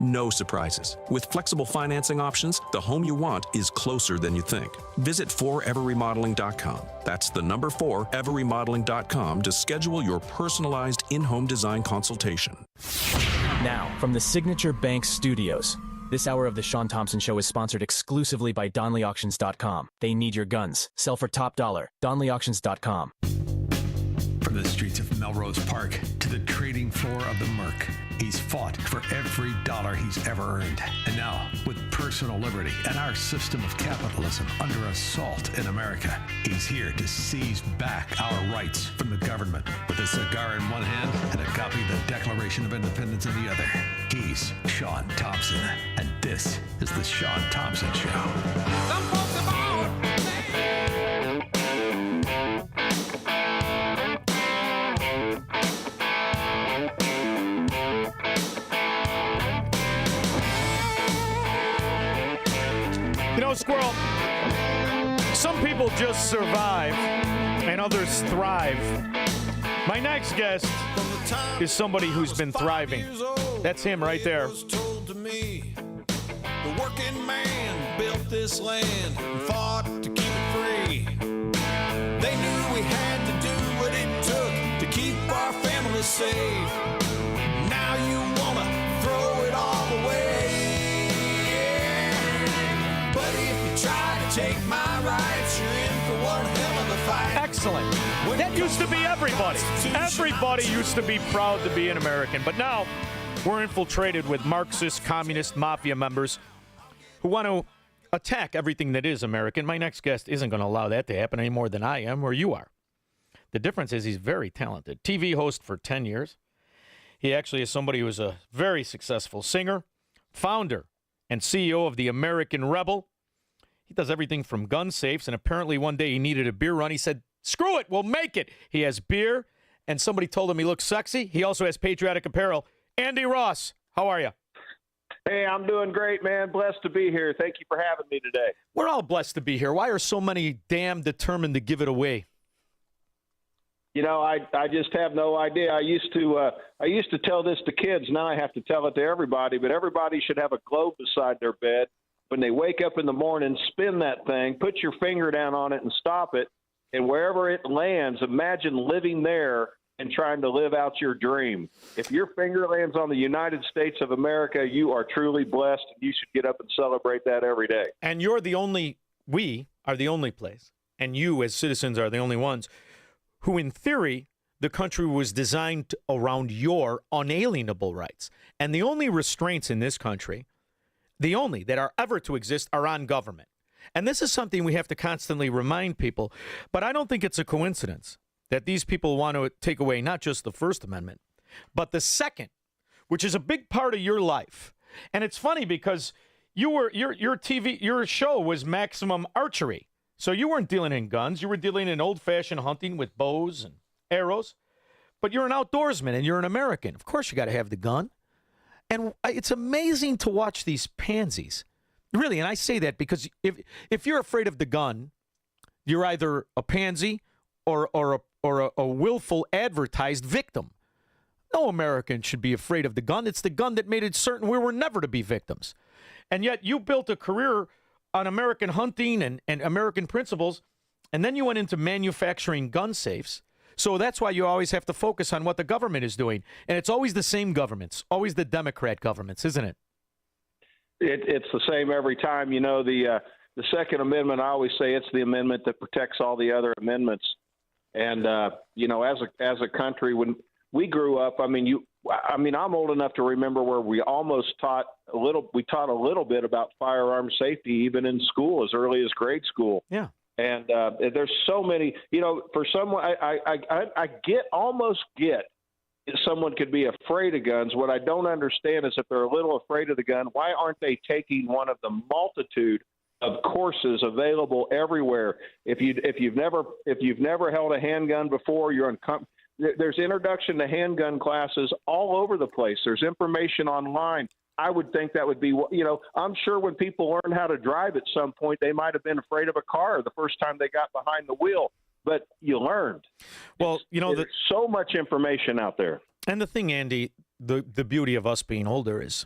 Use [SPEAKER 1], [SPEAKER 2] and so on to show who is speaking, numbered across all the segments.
[SPEAKER 1] No surprises. With flexible financing options, the home you want is closer than you think. Visit 4everremodeling.com. That's the number 4everremodeling.com to schedule your personalized in-home design consultation.
[SPEAKER 2] Now, from the Signature Bank Studios, this hour of the Shaun Thompson Show is sponsored exclusively by DonleyAuctions.com. They need your guns. Sell for top dollar. DonleyAuctions.com.
[SPEAKER 3] From the streets of Melrose Park to the trading floor of the Merc, he's fought for every dollar he's ever earned. And now, with personal liberty and our system of capitalism under assault in America, he's here to seize back our rights from the government. With a cigar in one hand and a copy of the Declaration of Independence in the other, he's Shaun Thompson. And this is the Shaun Thompson Show.
[SPEAKER 4] Some folks are born.
[SPEAKER 5] You know, Squirrel, some people just survive and others thrive. My next guest is somebody who's been thriving. That's him right there.
[SPEAKER 4] The working man built this land and fought to keep it free. They knew we had to do what it took to keep our families safe. Now you wanna throw it all away. But if you try to take my rights, you're in for one hell of a fight.
[SPEAKER 5] Excellent. That used to be everybody. Everybody used to be proud to be an American. But now we're infiltrated with Marxist, communist, mafia members who want to attack everything that is American. My next guest isn't going to allow that to happen any more than I am or you are. The difference is he's very talented. TV host for 10 years. He actually is somebody who is a very successful singer, founder, and CEO of the American Rebel. He does everything from gun safes, and apparently one day he needed a beer run. He said, screw it, we'll make it. He has beer, and somebody told him he looks sexy. He also has patriotic apparel. Andy Ross, how are you?
[SPEAKER 6] Hey, I'm doing great, man. Blessed to be here. Thank you for having me today.
[SPEAKER 5] We're all blessed to be here. Why are so many damn determined to give it away?
[SPEAKER 6] You know, I just have no idea. I used to tell this to kids. Now I have to tell it to everybody. But everybody should have a globe beside their bed. When they wake up in the morning, spin that thing, put your finger down on it and stop it. And wherever it lands, imagine living there and trying to live out your dream. If your finger lands on the United States of America, you are truly blessed. You should get up and celebrate that every day.
[SPEAKER 5] And we are the only place, and you as citizens are the only ones who, in theory, the country was designed around your unalienable rights. And the only restraints in this country, the only that are ever to exist, are on government. And this is something we have to constantly remind people. But I don't think it's a coincidence that these people want to take away not just the First Amendment, but the Second, which is a big part of your life. And it's funny because your show was Maximum Archery. So you weren't dealing in guns. You were dealing in old-fashioned hunting with bows and arrows. But you're an outdoorsman and you're an American. Of course you got to have the gun. And it's amazing to watch these pansies. Really, and I say that because if you're afraid of the gun, you're either a pansy or a willful advertised victim. No American should be afraid of the gun. It's the gun that made it certain we were never to be victims. And yet you built a career on American hunting and American principles, and then you went into manufacturing gun safes. So that's why you always have to focus on what the government is doing. And it's always the same governments, always the Democrat governments, isn't it?
[SPEAKER 6] It's the same every time. You know, the Second Amendment, I always say it's the amendment that protects all the other amendments. And, you know, as a country, when we grew up, I'm old enough to remember where we almost taught a little bit about firearm safety, even in school, as early as grade school.
[SPEAKER 5] Yeah.
[SPEAKER 6] And there's so many, you know, for someone, I almost get if someone could be afraid of guns. What I don't understand is if they're a little afraid of the gun, why aren't they taking one of the multitude of courses available everywhere? If you've never held a handgun before, there's introduction to handgun classes all over the place. There's information online. I would think that would be, you know, I'm sure when people learn how to drive at some point, they might have been afraid of a car the first time they got behind the wheel, but you learned.
[SPEAKER 5] Well, you know,
[SPEAKER 6] there's so much information out there.
[SPEAKER 5] And the thing, Andy, the beauty of us being older is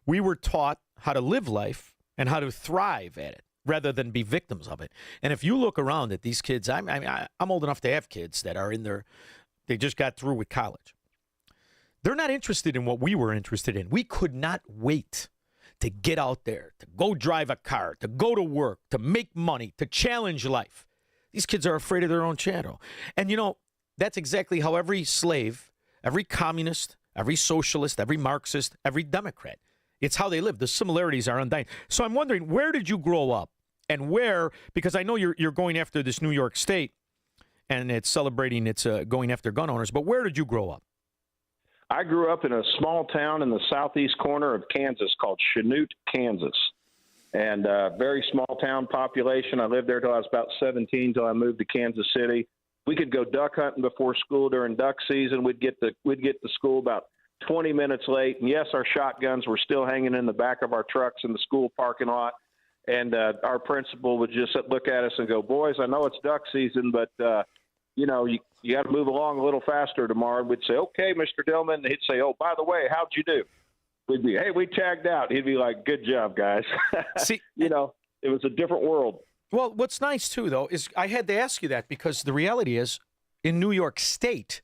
[SPEAKER 5] We were taught how to live life and how to thrive at it rather than be victims of it. And if you look around at these kids, I'm old enough to have kids that are they just got through with college. They're not interested in what we were interested in. We could not wait to get out there, to go drive a car, to go to work, to make money, to challenge life. These kids are afraid of their own shadow. And, that's exactly how every slave, every communist, every socialist, every Marxist, every Democrat, it's how they live. The similarities are undying. So I'm wondering, where did you grow up? And where, because I know you're going after this New York State, and it's celebrating its going after gun owners, but where did you grow up?
[SPEAKER 6] I grew up in a small town in the southeast corner of Kansas called Chanute, Kansas. And very small town population. I lived there till I was about 17, till I moved to Kansas City. We could go duck hunting before school during duck season. We'd get to school about 20 minutes late. And yes, our shotguns were still hanging in the back of our trucks in the school parking lot. And our principal would just look at us and go, "Boys, I know it's duck season, but you got to move along a little faster tomorrow." We'd say, "Okay, Mr. Dillman." And he'd say, "Oh, by the way, how'd you do?" We'd be, "Hey, we tagged out." He'd be like, "Good job, guys."
[SPEAKER 5] See,
[SPEAKER 6] it was a different world.
[SPEAKER 5] Well, what's nice, too, though, is I had to ask you that because the reality is in New York State,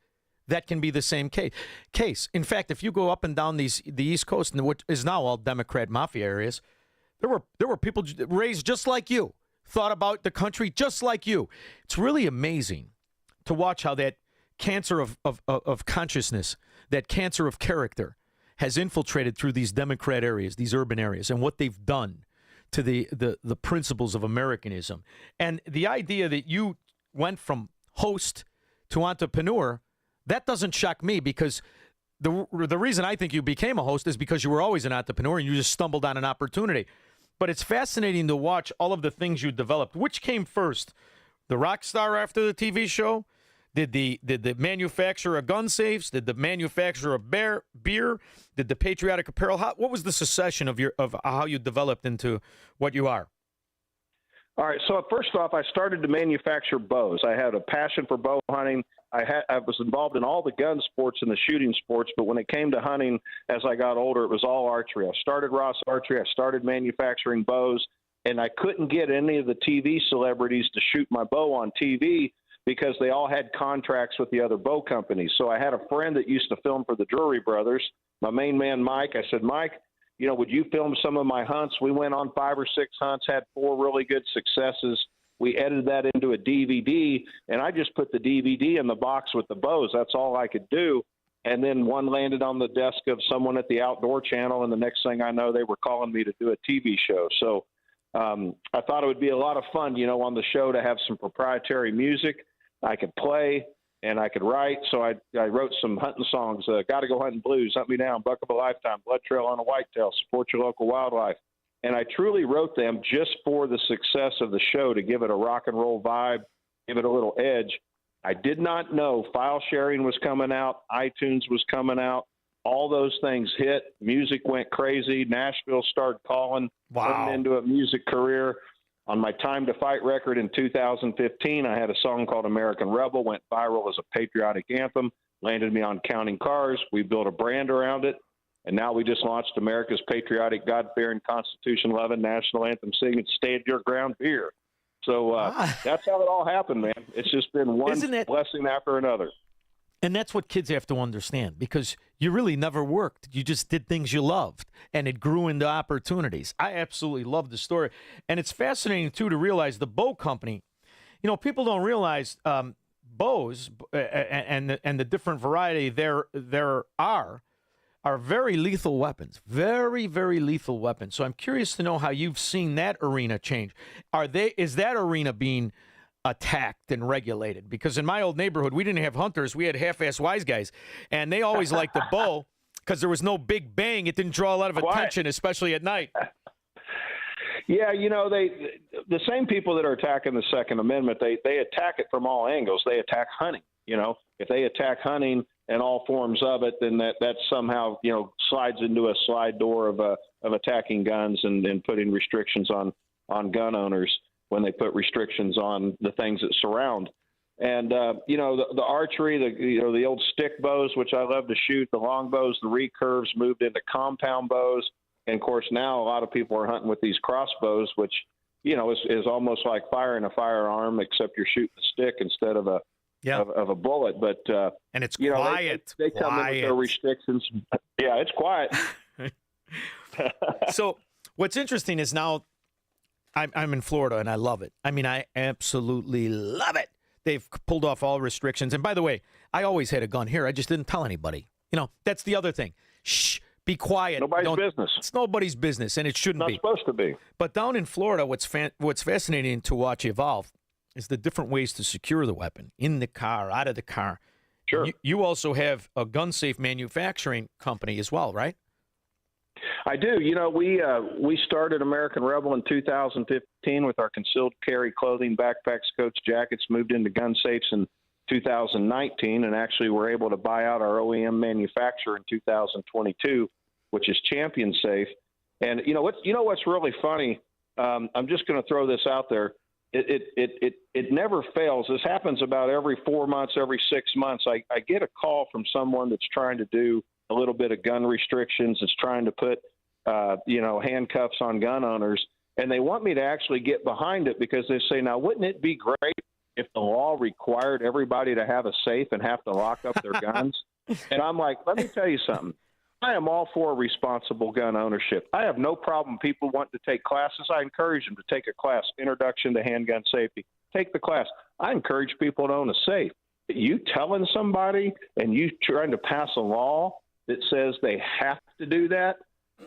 [SPEAKER 5] that can be the same case. In fact, if you go up and down the East Coast, and what is now all Democrat mafia areas, there were people raised just like you, thought about the country just like you. It's really amazing to watch how that cancer of consciousness, that cancer of character, has infiltrated through these Democrat areas, these urban areas, and what they've done to the principles of Americanism. And the idea that you went from host to entrepreneur, that doesn't shock me, because the reason I think you became a host is because you were always an entrepreneur and you just stumbled on an opportunity. But it's fascinating to watch all of the things you developed. Which came first, the rock star after the TV show? Did the manufacturer of gun safes? Did the manufacturer of beer? Did the patriotic apparel? What was the succession of how you developed into what you are?
[SPEAKER 6] All right. So first off, I started to manufacture bows. I had a passion for bow hunting. I was involved in all the gun sports and the shooting sports, but when it came to hunting, as I got older, it was all archery. I started Ross Archery. I started manufacturing bows, and I couldn't get any of the TV celebrities to shoot my bow on TV because they all had contracts with the other bow companies. So I had a friend that used to film for the Drury Brothers, my main man, Mike. I said, "Mike, would you film some of my hunts?" We went on 5 or 6 hunts, had 4 really good successes. We edited that into a DVD, and I just put the DVD in the box with the bows. That's all I could do. And then one landed on the desk of someone at the Outdoor Channel, and the next thing I know, they were calling me to do a TV show. So I thought it would be a lot of fun, on the show to have some proprietary music. I could play and I could write. So I wrote some hunting songs. Gotta Go Hunting Blues, Hunt Me Down, Buck of a Lifetime, Blood Trail on a Whitetail, Support Your Local Wildlife. And I truly wrote them just for the success of the show, to give it a rock and roll vibe, give it a little edge. I did not know file sharing was coming out, iTunes was coming out. All those things hit. Music went crazy. Nashville started calling, turned into a music career. On my Time to Fight record in 2015, I had a song called American Rebel, went viral as a patriotic anthem, landed me on Counting Cars. We built a brand around it, and now we just launched America's patriotic, God-fearing, Constitution-loving, national anthem singing, Stand Your Ground beer. So that's how it all happened, man. It's just been one blessing after another.
[SPEAKER 5] And that's what kids have to understand, because you really never worked. You just did things you loved, and it grew into opportunities. I absolutely love the story. And it's fascinating, too, to realize the bow company, people don't realize bows and the different variety there are very lethal weapons, very, very lethal weapons. So I'm curious to know how you've seen that arena change. Is that arena being attacked and regulated? Because in my old neighborhood, we didn't have hunters. We had half-ass wise guys, and they always liked the bow because there was no big bang. It didn't draw a lot of attention, especially at night.
[SPEAKER 6] Yeah, the same people that are attacking the Second Amendment, they attack it from all angles. They attack hunting. If they attack hunting and all forms of it, then that somehow slides into a slide door of attacking guns and putting restrictions on gun owners when they put restrictions on the things that surround. And, the archery, the old stick bows, which I love to shoot, the long bows, the recurves moved into compound bows. And of course, now a lot of people are hunting with these crossbows, which, is almost like firing a firearm, except you're shooting a stick instead of a bullet. But
[SPEAKER 5] and it's quiet.
[SPEAKER 6] They come in with their restrictions. Yeah, it's quiet.
[SPEAKER 5] So what's interesting is now I'm in Florida and I love it. I mean, I absolutely love it. They've pulled off all restrictions. And by the way, I always had a gun here. I just didn't tell anybody. That's the other thing. Shh, be quiet.
[SPEAKER 6] Nobody's business.
[SPEAKER 5] It's nobody's business, and it shouldn't be.
[SPEAKER 6] Not supposed to be.
[SPEAKER 5] But down in Florida, what's fascinating to watch evolve is the different ways to secure the weapon, in the car, out of the car.
[SPEAKER 6] Sure.
[SPEAKER 5] You also have a gun-safe manufacturing company as well, right?
[SPEAKER 6] I do. We started American Rebel in 2015 with our concealed carry clothing, backpacks, coats, jackets, moved into gun safes in 2019, and actually were able to buy out our OEM manufacturer in 2022, which is Champion Safe. And what's really funny? I'm just going to throw this out there. It never fails. This happens about every 4 months, every 6 months. I get a call from someone that's trying to do a little bit of gun restrictions. It's trying to put, handcuffs on gun owners. And they want me to actually get behind it because they say, now, wouldn't it be great if the law required everybody to have a safe and have to lock up their guns? And I'm like, let me tell you something. I am all for responsible gun ownership. I have no problem people wanting to take classes. I encourage them to take a class, Introduction to Handgun Safety. Take the class. I encourage people to own a safe. You telling somebody and you trying to pass a law that says they have to do that,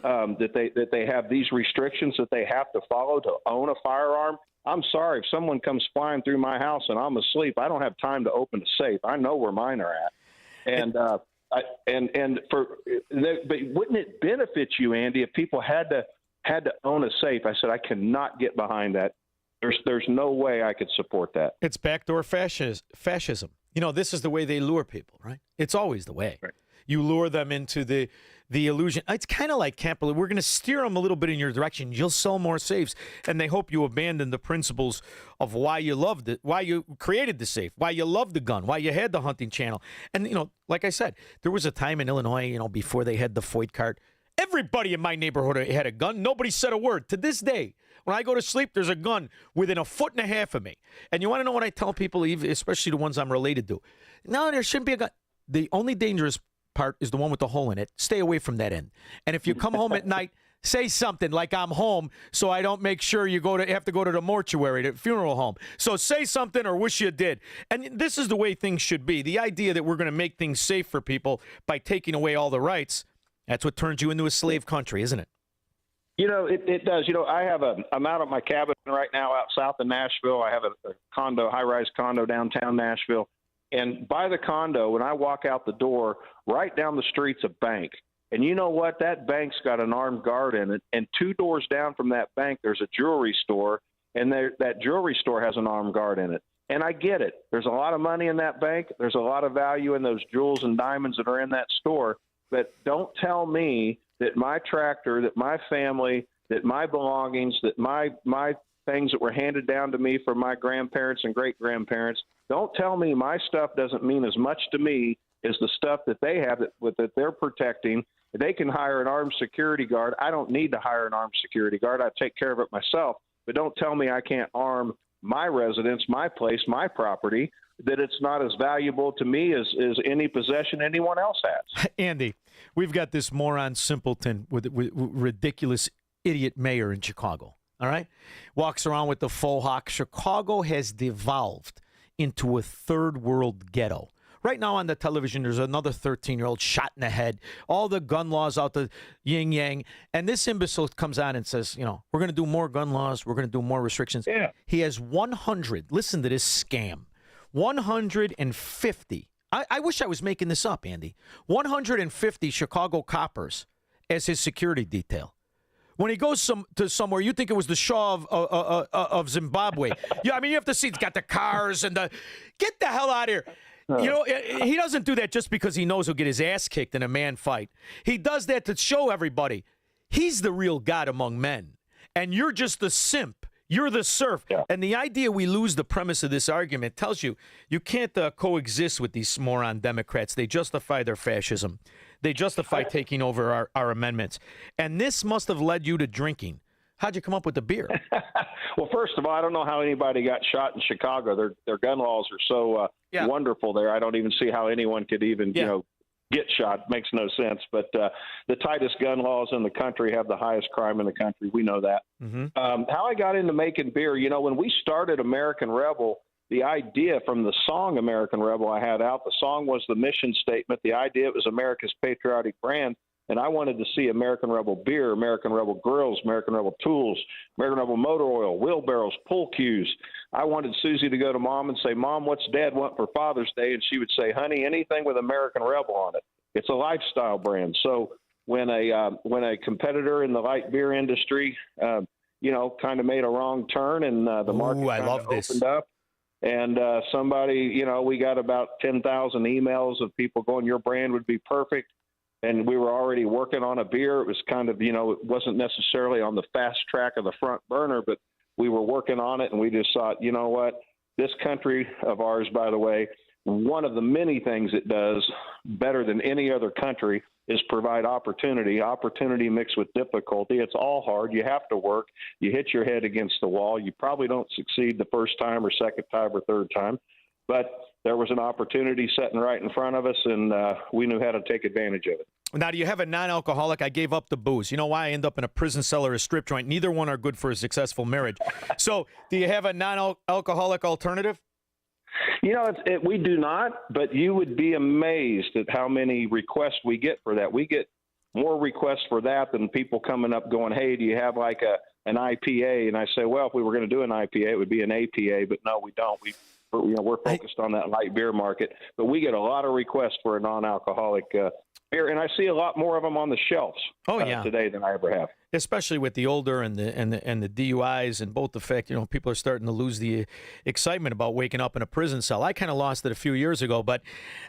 [SPEAKER 6] that they have these restrictions that they have to follow to own a firearm. I'm sorry, if someone comes flying through my house and I'm asleep, I don't have time to open the safe. I know where mine are at. But wouldn't it benefit you, Andy, if people had to own a safe? I said, I cannot get behind that. There's no way I could support that.
[SPEAKER 5] It's backdoor fascism. This is the way they lure people, right? It's always the way.
[SPEAKER 6] Right.
[SPEAKER 5] You lure them into the illusion. It's kind of like capitalism. We're going to steer them a little bit in your direction. You'll sell more safes, and they hope you abandon the principles of why you loved it, why you created the safe, why you loved the gun, why you had the hunting channel. And, like I said, there was a time in Illinois, before they had the Foyt cart, everybody in my neighborhood had a gun. Nobody said a word. To this day, when I go to sleep, there's a gun within 1.5 feet of me. And you want to know what I tell people, especially the ones I'm related to? No, there shouldn't be a gun. The only dangerous part is the one with the hole in it. Stay away from that end. And if you come home at night, say something like, I'm home, so I don't make sure you have to go to the mortuary, the funeral home. So say something or wish you did. And this is the way things should be. The idea that we're going to make things safe for people by taking away all the rights, that's what turns you into a slave country, isn't it?
[SPEAKER 6] It does. I'm out at my cabin right now out south of Nashville. I have a condo, high-rise condo downtown Nashville. And by the condo, when I walk out the door, right down the street's a bank. And you know what? That bank's got an armed guard in it. And 2 doors down from that bank, there's a jewelry store. And that jewelry store has an armed guard in it. And I get it. There's a lot of money in that bank. There's a lot of value in those jewels and diamonds that are in that store. But don't tell me that my tractor, that my family, that my belongings, that my things that were handed down to me from my grandparents and great-grandparents, don't tell me my stuff doesn't mean as much to me as the stuff that they have that they're protecting. They can hire an armed security guard. I don't need to hire an armed security guard. I take care of it myself. But don't tell me I can't arm my residence, my place, my property, that it's not as valuable to me as any possession anyone else has.
[SPEAKER 5] Andy, we've got this moron simpleton with ridiculous idiot mayor in Chicago, all right? Walks around with the faux hawk. Chicago has devolved into a third world ghetto. Right now on the television, there's another 13-year-old shot in the head, all the gun laws out the yin-yang, and this imbecile comes on and says, we're going to do more gun laws, we're going to do more restrictions.
[SPEAKER 6] Yeah.
[SPEAKER 5] He has 100, listen to this scam, 150, I wish I was making this up, Andy, 150 Chicago coppers as his security detail. When he goes to somewhere, you think it was the Shaw of Zimbabwe. Yeah, I mean, you have to see, it's got the cars and get the hell out of here. He doesn't do that just because he knows he'll get his ass kicked in a man fight. He does that to show everybody he's the real God among men. And you're just the simp. You're the serf. Yeah. And the idea we lose the premise of this argument tells you can't coexist with these moron Democrats. They justify their fascism. They justify taking over our amendments. And this must have led you to drinking. How'd you come up with the beer?
[SPEAKER 6] Well, first of all, I don't know how anybody got shot in Chicago. Their gun laws are so wonderful there. I don't even see how anyone could even, get shot. Makes no sense. But the tightest gun laws in the country have the highest crime in the country. We know that.
[SPEAKER 5] Mm-hmm.
[SPEAKER 6] How I got into making beer, when we started American Rebel, the idea from the song American Rebel I had out, the song was the mission statement. The idea it was America's patriotic brand. And I wanted to see American Rebel beer, American Rebel grills, American Rebel tools, American Rebel motor oil, wheelbarrows, pull cues. I wanted Susie to go to Mom and say, Mom, what's Dad want for Father's Day? And she would say, honey, anything with American Rebel on it. It's a lifestyle brand. So when a competitor in the light beer industry, kind of made a wrong turn and the market opened up, and somebody, we got about 10,000 emails of people going, your brand would be perfect. And we were already working on a beer. It was kind of, it wasn't necessarily on the fast track of the front burner, but we were working on it. And we just thought, you know what, this country of ours, by the way, one of the many things it does better than any other country is provide opportunity mixed with difficulty. It's all hard. You have to work. You hit your head against the wall. You probably don't succeed the first time or second time or third time, but there was an opportunity sitting right in front of us, and we knew how to take advantage of it.
[SPEAKER 5] Now, do you have a non-alcoholic? I gave up the booze. You know why? I end up in a prison cell or a strip joint. Neither one are good for a successful marriage. So do you have a non-alcoholic alternative?
[SPEAKER 6] We do not, but you would be amazed at how many requests we get for that. We get more requests for that than people coming up going, hey, do you have like an IPA? And I say, well, if we were going to do an IPA, it would be an APA, but no, we don't. We're focused on that light beer market, but we get a lot of requests for a non-alcoholic beer, and I see a lot more of them on the shelves today than I ever have.
[SPEAKER 5] Especially with the older and the DUIs and both the fact, people are starting to lose the excitement about waking up in a prison cell. I kind of lost it a few years ago, but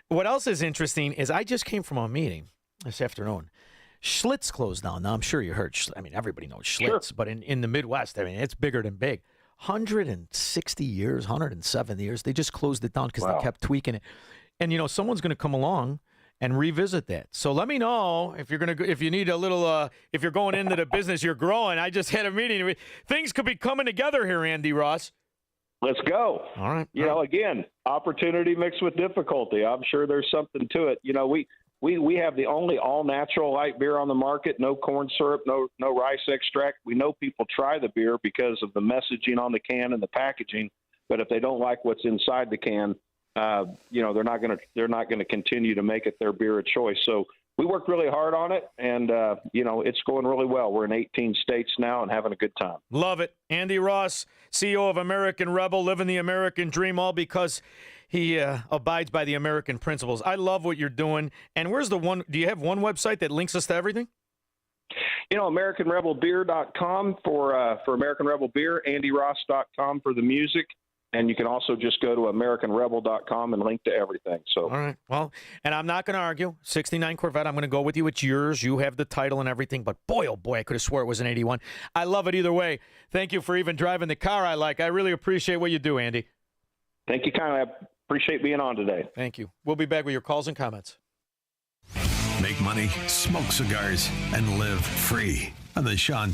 [SPEAKER 5] what else is interesting is I just came from a meeting this afternoon. Schlitz closed down. Now, I'm sure you heard. Everybody knows Schlitz, sure. But in the Midwest, it's bigger than big. 160 years, 107 years. They just closed it down because they kept tweaking it. And, someone's going to come along and revisit that. So let me know if you need a little, if you're going into the business you're growing. I just had a meeting. Things could be coming together here, Andy Ross.
[SPEAKER 6] Let's go.
[SPEAKER 5] All right.
[SPEAKER 6] Again, opportunity mixed with difficulty. I'm sure there's something to it. We have the only all-natural light beer on the market, no corn syrup, no rice extract. We know people try the beer because of the messaging on the can and the packaging, but if they don't like what's inside the can, they're not going to continue to make it their beer of choice. So we worked really hard on it, and it's going really well. We're in 18 states now and having a good time.
[SPEAKER 5] Love it. Andy Ross, CEO of American Rebel, living the American dream, all because he abides by the American principles. I love what you're doing. And where's the one? Do you have one website that links us to everything?
[SPEAKER 6] AmericanRebelBeer.com for American Rebel Beer, AndyRoss.com for the music. And you can also just go to AmericanRebel.com and link to everything. So,
[SPEAKER 5] all right. Well, and I'm not going to argue. 69 Corvette, I'm going to go with you. It's yours. You have the title and everything. But boy, oh boy, I could have swore it was an 81. I love it either way. Thank you for even driving the car I like. I really appreciate what you do, Andy.
[SPEAKER 6] Thank you kindly. I appreciate being on today.
[SPEAKER 5] Thank you. We'll be back with your calls and comments.
[SPEAKER 3] Make money, smoke cigars, and live free on the Shaun